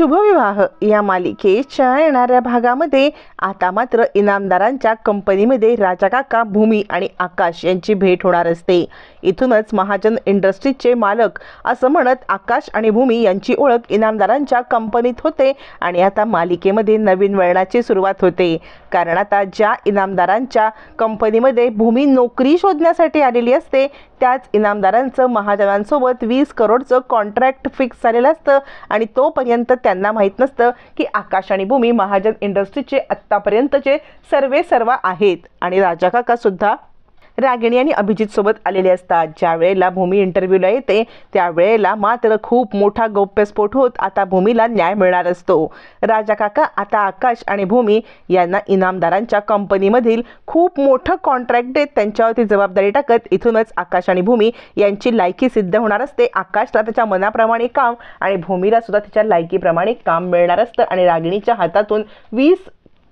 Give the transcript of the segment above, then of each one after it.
शुभविवाह या मालिकेच्या येणाऱ्या भागामध्ये आता मात्र इनामदारांच्या कंपनीमध्ये राजा काका, भूमी आणि आकाश यांची भेट होणार असते। इथूनच महाजन इंडस्ट्रीजचे मालक असं म्हणत आकाश आणि भूमी यांची ओळख इनामदारांच्या कंपनीत होते आणि आता मालिकेमध्ये नवीन वळणाची सुरुवात होते। कारण आता ज्या इनामदारांच्या कंपनीमध्ये भूमी नोकरी शोधण्यासाठी आलेली असते त्याच इनामदारांचं महाजनांसोबत 20 करोडचं कॉन्ट्रॅक्ट फिक्स झालेलं असतं आणि तोपर्यंत त्यांना माहीत नसतं की आकाश आणि भूमी महाजन इंडस्ट्रीजचे आत्तापर्यंतचे सर्वेसर्वा आहेत आणि राजा काका सुद्धा रागिणी आणि अभिजित सोबत आलेले असतात। ज्या वेळेला भूमी इंटरव्ह्यूला येते त्यावेळेला मात्र खूप मोठा गौप्यस्फोट होत आता भूमीला न्याय मिळणार असतो। राजा काका आता आकाश आणि भूमी यांना इनामदारांच्या कंपनीमधील खूप मोठं कॉन्ट्रॅक्ट देत त्यांच्यावरती जबाबदारी टाकत इथूनच आकाश आणि भूमी यांची लायकी सिद्ध होणार असते। आकाशला त्याच्या मनाप्रमाणे काम आणि भूमीला सुद्धा त्याच्या लायकीप्रमाणे काम मिळणार असतं आणि रागिणीच्या हातातून 20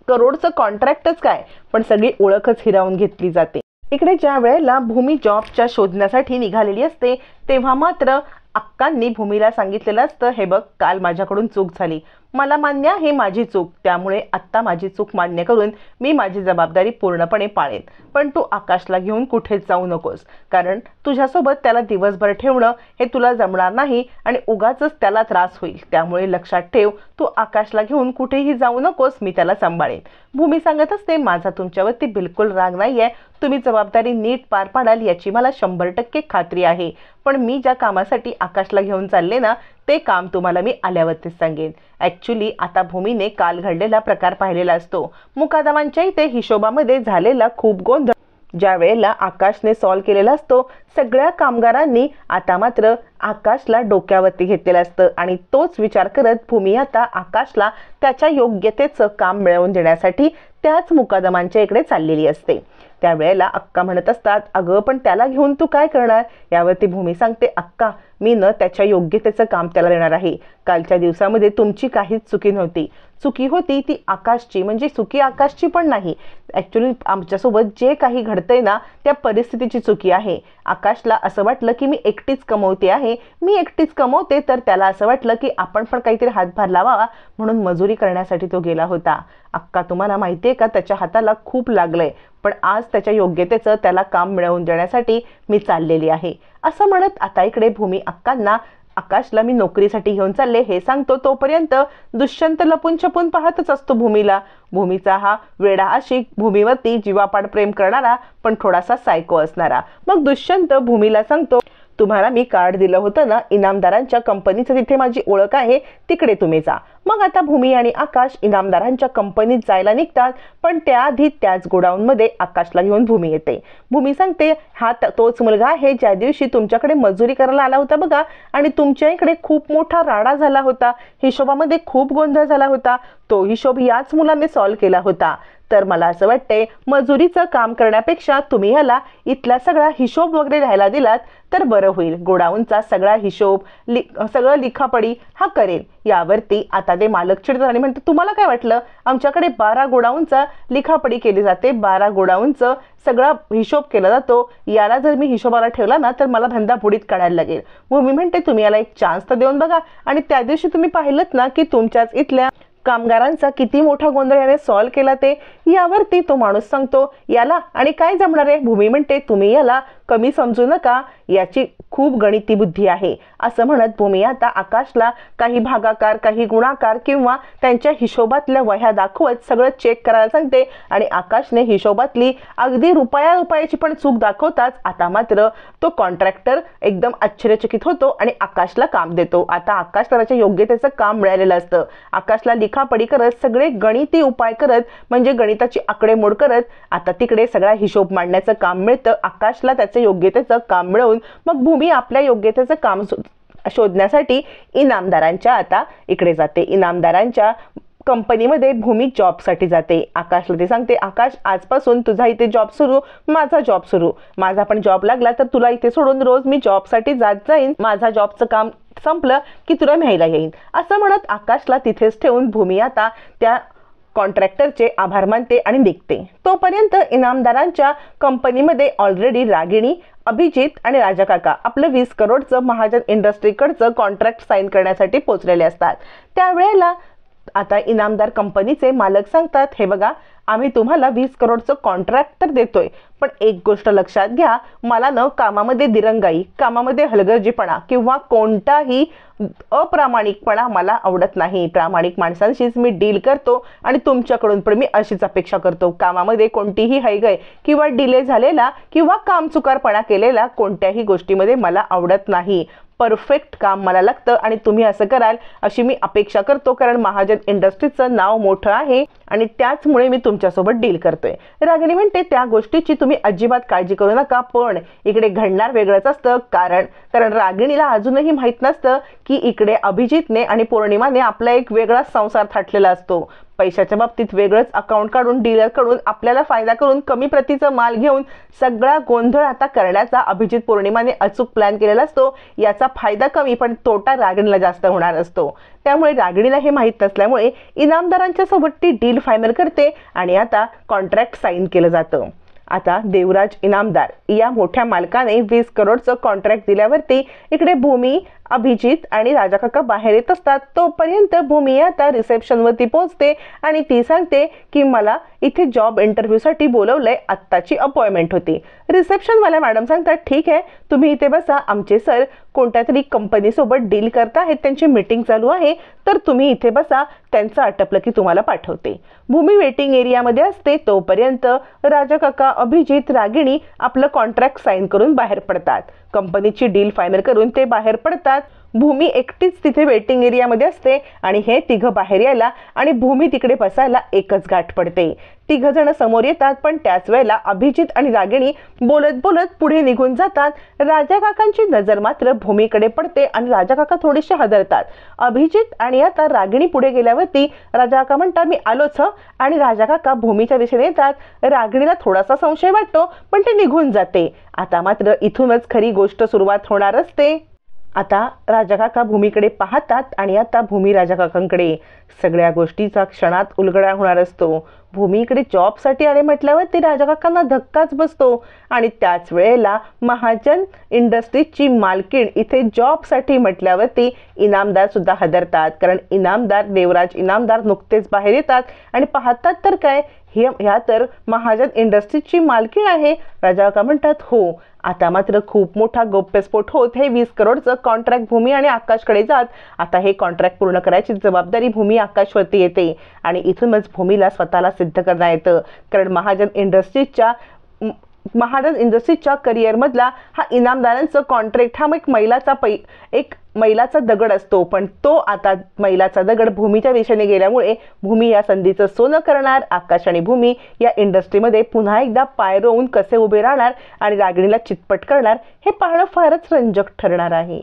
करोडचं कॉन्ट्रॅक्टच काय पण सगळी ओळखच हिरावून घेतली जाते। इकडे ज्या वेळेला भूमी जॉबच्या शोधण्यासाठी निघालेली असते तेव्हा मात्र अक्कांनी भूमीला सांगितलेलं असतं, हे बघ काल माझ्याकडून चूक झाली, मला मान्य आहे माझी चूक, त्यामुळे आत्ता माझी चूक मान्य करून मी माझी जबाबदारी पूर्णपणे पाळेन, पण तू आकाशला घेऊन कुठेच जाऊ नकोस, कारण तुझ्यासोबत त्याला दिवसभर ठेवणं हे तुला जमणार नाही आणि उगाचच त्याला त्रास होईल, त्यामुळे लक्षात ठेव तू आकाशला घेऊन कुठेही जाऊ नकोस, मी त्याला सांभाळेन। भूमी सांगत असते, माझा तुमच्यावरती बिलकुल राग नाहीये, तुम्ही जबाबदारी नीट पार पाडाल याची मला 100% खात्री आहे, पण मी ज्या कामासाठी आकाशला घेऊन चालले ना ते काम तुम्हाला मी आल्यावरतीच सांगेन। ॲक्च्युली आता भूमीने काल घडलेला प्रकार पाहिलेला असतो, मुकादमांच्या इथे हिशोबामध्ये झालेला खूप गोंधळ ज्या वेळेला आकाशने सॉल्व केलेला असतो सगळ्या कामगारांनी आता मात्र आकाशला डोक्यावरती घेतलेलं असतं आणि तोच विचार करत भूमी आता आकाशला त्याच्या योग्यतेचं काम मिळवून देण्यासाठी त्याच मुकादमांच्या इकडे चाललेली असते। त्यावेळेला अक्का म्हणत असतात, अगं पण त्याला घेऊन तू काय करणार? यावरती भूमी सांगते, अक्का मी न त्याच्या योग्यतेचं काम त्याला देणार आहे, कालच्या दिवसामध्ये तुमची काहीच चुकी नव्हती, चुकी होती ती आकाशची, म्हणजे चुकी आकाशची पण नाही, ॲक्च्युली आमच्यासोबत जे काही घडतंय ना त्या परिस्थितीची चुकी आहे। आकाशला असं वाटलं की मी एकटीच कमवते आहे, मी एकटीच कमवते, तर त्याला असं वाटलं की आपण पण काहीतरी हातभार लावावा म्हणून मजुरी करण्यासाठी तो गेला होता। अक्का तुम्हाला माहिती आहे का त्याच्या हाताला खूप लागलंय, पण आज त्याच्या योग्यतेचं त्याला काम मिळवून देण्यासाठी मी चाललेली आहे, असं म्हणत आता इकडे भूमी अक्कांना आकाशला मी नोकरीसाठी घेऊन चालले हे सांगतो तोपर्यंत दुष्यंत लपून छपून पाहतच असतो भूमीला। भूमीचा हा वेडा आशिक, भूमीवरती जीवापाड प्रेम करणारा पण थोडासा सायको असणारा। मग दुष्यंत भूमीला सांगतो, तुम्हाला मी कार्ड दिलं होतं ना इनामदारांच्या कंपनीचं, तिथे माझी ओळख आहे, तिकडे तुम्ही जा। मग आता भूमी आणि आकाश इनामदारांच्या कंपनीत जायला निघतात, पण त्याआधी त्याच गोडाऊनमध्ये आकाशला घेऊन भूमी येते। भूमी सांगते, हा तोच मुलगा आहे ज्या दिवशी तुमच्याकडे मजुरी करायला आला होता बघा आणि तुमच्या इकडे खूप मोठा राडा झाला होता, हिशोबामध्ये खूप गोंधळ झाला होता, तो हिशोब याच मुलाने सॉल्व केला होता, तर मला असं वाटतंय मजुरीचं काम करण्यापेक्षा तुम्ही याला इथला सगळा हिशोब वगैरे राहायला दिलात तर बरं होईल, गोडाऊनचा सगळा हिशोब सगळं लिखापडी हा करेल। यावरती आता ते मालक चिडतात आणि म्हणतात, तुम्हाला काय वाटलं आमच्याकडे 12 गोडाऊनचा लिखापडी केली जाते, 12 गोडाऊनचं सगळा हिशोब केला जातो, याला जर मी हिशोबाला ठेवला ना तर मला धंदा बुडीत काढायला लागेल। भूमी म्हणते, तुम्ही याला एक चान्स तर देऊन बघा, आणि त्या दिवशी तुम्ही पाहिलंत ना की तुमच्याच इथल्या कामगारांचा किती मोठा गोंधळ याने सॉल्व केला ते। यावरती तो माणूस सांगतो, याला आणि काय जमणार आहे? भूमी म्हणते, तुम्ही याला कमी समजू नका, याची खूप गणिती बुद्धी आहे, असं म्हणत भूमी आता आकाशला काही भागाकार, काही गुणाकार किंवा त्यांच्या हिशोबातल्या वह्या दाखवत सगळं चेक करायला सांगते आणि आकाशने हिशोबातली अगदी रुपयाची पण चूक दाखवताच आता मात्र तो कॉन्ट्रॅक्टर एकदम आश्चर्यचकित होतो आणि आकाशला काम देतो। आता आकाशला त्याच्या योग्यतेचं काम मिळालेलं असतं, आकाशला लिखापडी करत सगळे गणिती उपाय करत म्हणजे गणिताची आकडेमोड करत आता तिकडे सगळा हिशोब मांडण्याचं काम मिळतं आकाशला त्याचं योग्यतेचं काम मिळवून। मग भूमी आपल्या योग्यतेचं काम शोधण्यासाठी इनामदारांच्या आता इकडे जाते। इनामदारांच्या कंपनीमध्ये भूमी जॉबसाठी जाते। आकाशला ते सांगते, आकाश आजपासून तुझा इथे जॉब सुरू, माझा जॉब सुरू, माझा पण जॉब लागला तर तुला इथे सोडून रोज मी जॉबसाठी जात जाईन, माझा जॉबचं काम संपलं की तुला न्यायला येईन, असं म्हणत आकाशला तिथेच ठेवून भूमी आता त्या कॉन्ट्रॅक्टरचे आभार मानते आणि निघते। तोपर्यंत इनामदारांच्या कंपनीमध्ये ऑलरेडी रागिणी, अभिजित आणि राजा काका आपलं 20 करोडचं महाजन इंडस्ट्रीकडचं कॉन्ट्रॅक्ट साईन करण्यासाठी पोहोचलेले असतात। त्यावेळेला आता इनामदार कंपनीचे मालक सांगतात, हे बघा आम्ही तुम्हाला 20 करोडचं कॉन्ट्रॅक्ट तर देतोय, पण एक गोष्ट लक्षात घ्या, मला न कामामध्ये दिरंगाई, कामामध्ये हलगर्जीपणा किंवा कोणताही अप्रामाणिकपणा मला आवडत नाही। प्रामाणिक माणसांशीच मी डील करतो आणि तुमच्याकडून पण मी अशीच अपेक्षा करतो। कामामध्ये कोणतीही हयगय किंवा डिले झालेला किंवा कामचुकारपणा केलेला कोणत्याही गोष्टीमध्ये मला आवडत नाही। परफेक्ट काम मला लागतं आणि तुम्ही असं कराल अशी मी अपेक्षा करतो, कारण महाजन इंडस्ट्रीचं नाव मोठं आहे आणि त्याचमुळे मी तुमच्यासोबत डील करतोय। रागिणी म्हणते, त्या गोष्टीची तुम्ही अजिबात काळजी करू नका, पण इकडे घडणार वेगळंच असतं। कारण रागिणीला अजूनही माहीत नसतं की इकडे अभिजितने आणि पौर्णिमाने आपला एक वेगळाच संसार थाटलेला असतो। पैशाच्या बाबतीत वेगळंच अकाउंट काढून डीलरकडून आपल्याला फायदा करून कमी प्रतीचा माल घेऊन सगळा गोंधळ आता करण्याचा अभिजित पौर्णिमाने अचूक प्लॅन केलेला असतो। याचा फायदा कमी पण तोटा रागिणीला जास्त होणार असतो। त्यामुळे रागिणीला हे माहीत नसल्यामुळे इनामदारांच्या सोबत ती डील फायनल करते आणि आता कॉन्ट्रॅक्ट साईन केलं जातं। आता देवराज इनामदार या मोठ्या मालकाने 20 करोडचं कॉन्ट्रॅक्ट दिल्यावरती इकडे भूमी, अभिजित आणि राजा काका बाहेर येत असतात। तोपर्यंत भूमी आता रिसेप्शनवरती पोहोचते आणि ती सांगते की मला इथे जॉब इंटरव्ह्यूसाठी बोलवलंय, आत्ताची अपॉइंटमेंट होती। रिसेप्शनवाल्या मॅडम सांगतात, ठीक आहे तुम्ही इथे बसा, आमचे सर कोणत्या तरी कंपनीसोबत डील करतायत, त्यांची मीटिंग चालू आहे, तर तुम्ही इथे बसा, त्यांचं आटपलं की तुम्हाला पाठवते। भूमी वेटिंग एरियामध्ये असते। तोपर्यंत राजा काका, अभिजित, रागिणी आपलं कॉन्ट्रॅक्ट साईन करून बाहेर पडतात। कंपनीची डील फायनल करून ते बाहेर पडतात। भूमी एकटीच तिथे वेटिंग एरियामध्ये असते आणि हे तिघं बाहेर यायला आणि भूमी तिकडे बसायला एकच गाठ पडते। तिघं जण समोर येतात, पण त्याच वेळेला अभिजित आणि रागिणी बोलत बोलत पुढे निघून जातात। राजा काकांची नजर मात्र भूमीकडे पडते आणि राजा काका थोडेसे हादरतात। अभिजित आणि आता रागिणी पुढे गेल्यावरती राजा काका म्हणतात, मी आलोच हं, आणि राजा काका भूमीच्या दिशेने येतात। रागिणीला थोडासा संशय वाटतो, पण ते निघून जाते। आता मात्र इथूनच खरी गोष्ट सुरुवात होणार असते। आता राजा काका भूमीकडे पाहतात आणि आता भूमी राजा काकांकडे। सगळ्या गोष्टीचा क्षणात उलगडा होणार असतो। भूमीकडे जॉबसाठी आले म्हटल्यावर ते राजा काकांना धक्काच बसतो आणि त्याच वेळेला महाजन इंडस्ट्रीजची मालकीण इथे जॉबसाठी म्हटल्यावरती इनामदार सुद्धा हादरतात, कारण इनामदार देवराज इनामदार नुकतेच बाहेर येतात आणि पाहतात तर काय, ह्या तर महाजन इंडस्ट्रीजची मालकीण आहे। राजा काका म्हणतात, हो। आता मात्र खूप मोठा गौप्यस्फोट होत हे 20 करोडचं कॉन्ट्रॅक्ट भूमी आणि आकाशकडे जात। आता हे कॉन्ट्रॅक्ट पूर्ण करायची जबाबदारी भूमी आकाशवरती येते आणि इथूनच भूमीला स्वतःला सिद्ध करता येतं, कारण महाजन इंडस्ट्रीजच्या करिअरमधला हा इनामदारांचं कॉन्ट्रॅक्ट हा एक मैलाचा दगड असतो, पण तो आता मैलाचा दगड भूमीच्या दिशेने गेल्यामुळे भूमी या संधीचं सोनं करणार। आकाश आणि भूमी या इंडस्ट्रीमध्ये पुन्हा एकदा पाय रोवून कसे उभे राहणार आणि रागिणीला चितपट करणार हे पाहणं फारच रंजक ठरणार आहे।